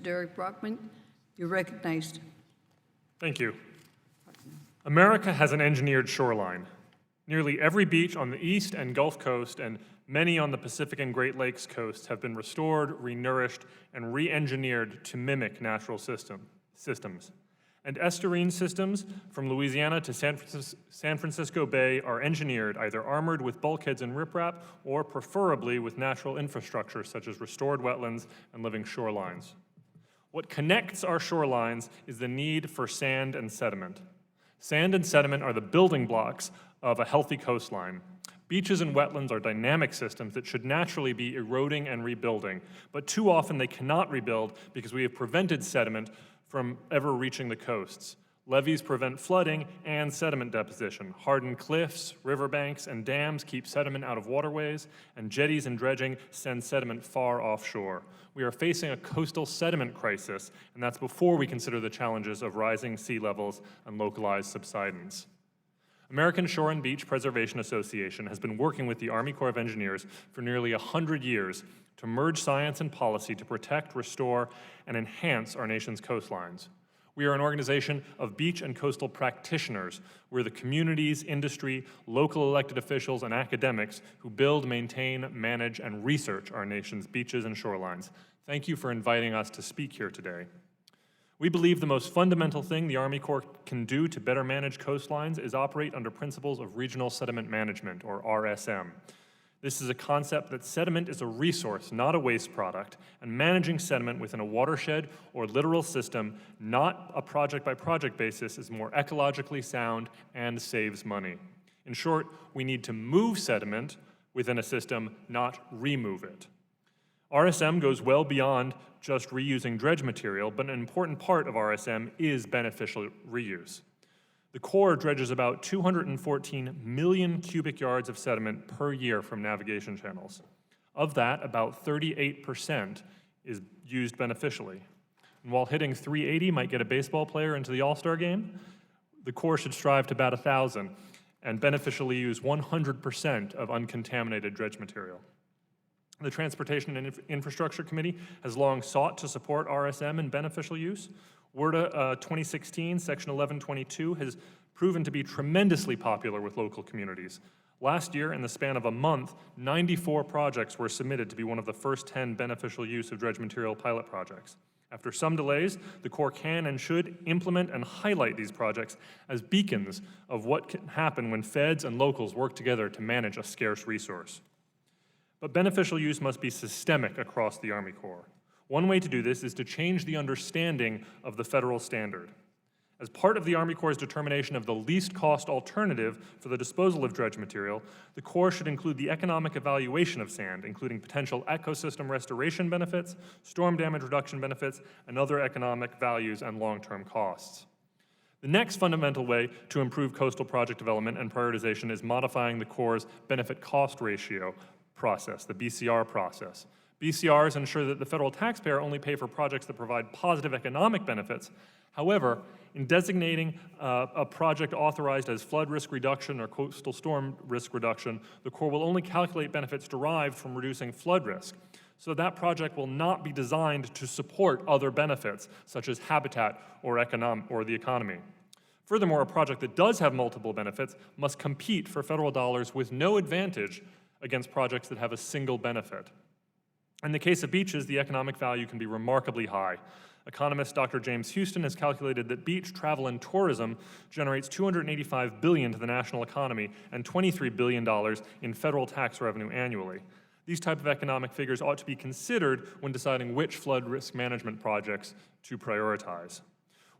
Derek Brockbank. You're recognized. Thank you. America has an engineered shoreline. Nearly every beach on the East and Gulf Coast and many on the Pacific and Great Lakes coasts have been restored, renourished, and re-engineered to mimic natural systems. And estuarine systems from Louisiana to San Francisco Bay are engineered, either armored with bulkheads and riprap, or preferably with natural infrastructure such as restored wetlands and living shorelines. What connects our shorelines is the need for sand and sediment. Sand and sediment are the building blocks of a healthy coastline. Beaches and wetlands are dynamic systems that should naturally be eroding and rebuilding, but too often they cannot rebuild because we have prevented sediment from ever reaching the coasts. Levees prevent flooding and sediment deposition. Hardened cliffs, riverbanks, and dams keep sediment out of waterways, and jetties and dredging send sediment far offshore. We are facing a coastal sediment crisis, and that's before we consider the challenges of rising sea levels and localized subsidence. American Shore and Beach Preservation Association has been working with the Army Corps of Engineers for nearly 100 years to merge science and policy to protect, restore, and enhance our nation's coastlines. We are an organization of beach and coastal practitioners. We're the communities, industry, local elected officials, and academics who build, maintain, manage, and research our nation's beaches and shorelines. Thank you for inviting us to speak here today. We believe the most fundamental thing the Army Corps can do to better manage coastlines is operate under principles of regional sediment management, or RSM. This is a concept that sediment is a resource, not a waste product, and managing sediment within a watershed or littoral system, not a project-by-project basis, is more ecologically sound and saves money. In short, we need to move sediment within a system, not remove it. RSM goes well beyond just reusing dredge material, but an important part of RSM is beneficial reuse. The Corps dredges about 214 million cubic yards of sediment per year from navigation channels. Of that, about 38% is used beneficially. And while hitting 380 might get a baseball player into the All-Star game, the Corps should strive to bat 1,000 and beneficially use 100% of uncontaminated dredge material. The Transportation and Infrastructure Committee has long sought to support RSM in beneficial use. WRDA 2016, Section 1122, has proven to be tremendously popular with local communities. Last year, in the span of a month, 94 projects were submitted to be one of the first 10 beneficial use of dredge material pilot projects. After some delays, the Corps can and should implement and highlight these projects as beacons of what can happen when feds and locals work together to manage a scarce resource. But beneficial use must be systemic across the Army Corps. One way to do this is to change the understanding of the federal standard. As part of the Army Corps' determination of the least cost alternative for the disposal of dredge material, the Corps should include the economic evaluation of sand, including potential ecosystem restoration benefits, storm damage reduction benefits, and other economic values and long-term costs. The next fundamental way to improve coastal project development and prioritization is modifying the Corps' benefit-cost ratio process, the BCR process. BCRs ensure that the federal taxpayer only pay for projects that provide positive economic benefits. However, in designating a project authorized as flood risk reduction or coastal storm risk reduction, the Corps will only calculate benefits derived from reducing flood risk. So that project will not be designed to support other benefits, such as habitat or the economy. Furthermore, a project that does have multiple benefits must compete for federal dollars with no advantage against projects that have a single benefit. In the case of beaches, the economic value can be remarkably high. Economist Dr. James Houston has calculated that beach travel and tourism generates $285 billion to the national economy and $23 billion in federal tax revenue annually. These type of economic figures ought to be considered when deciding which flood risk management projects to prioritize.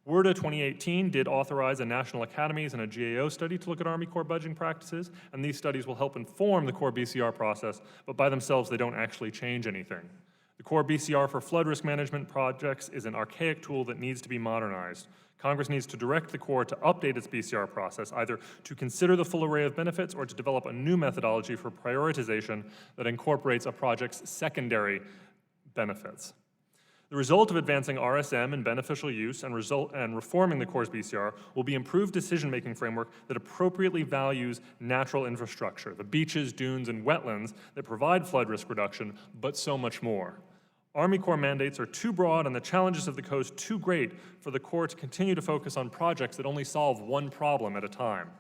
WRDA 2018 did authorize a National Academies and a GAO study to look at Army Corps budgeting practices, and these studies will help inform the Corps BCR process, but by themselves they don't actually change anything. The Corps BCR for flood risk management projects is an archaic tool that needs to be modernized. Congress needs to direct the Corps to update its BCR process, either to consider the full array of benefits or to develop a new methodology for prioritization that incorporates a project's secondary benefits. The result of advancing RSM and beneficial use and reforming the Corps' BCR will be improved decision-making framework that appropriately values natural infrastructure, the beaches, dunes, and wetlands that provide flood risk reduction, but so much more. Army Corps mandates are too broad and the challenges of the coast too great for the Corps to continue to focus on projects that only solve one problem at a time.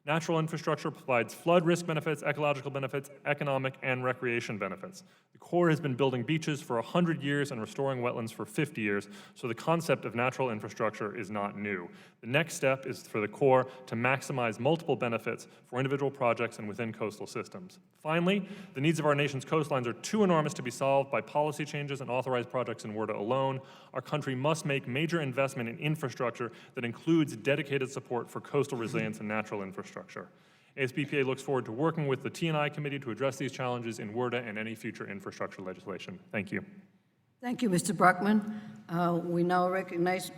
Natural infrastructure provides flood risk benefits, ecological benefits, economic and recreation benefits. The Corps has been building beaches for 100 years and restoring wetlands for 50 years, so the concept of natural infrastructure is not new. The next step is for the Corps to maximize multiple benefits for individual projects and within coastal systems. Finally, the needs of our nation's coastlines are too enormous to be solved by policy changes and authorized projects in WRDA alone. Our country must make major investment in infrastructure that includes dedicated support for coastal resilience and natural infrastructure. ASBPA looks forward to working with the T&I Committee to address these challenges in WRDA and any future infrastructure legislation. Thank you. Thank you, Mr. Brockman. We now recognize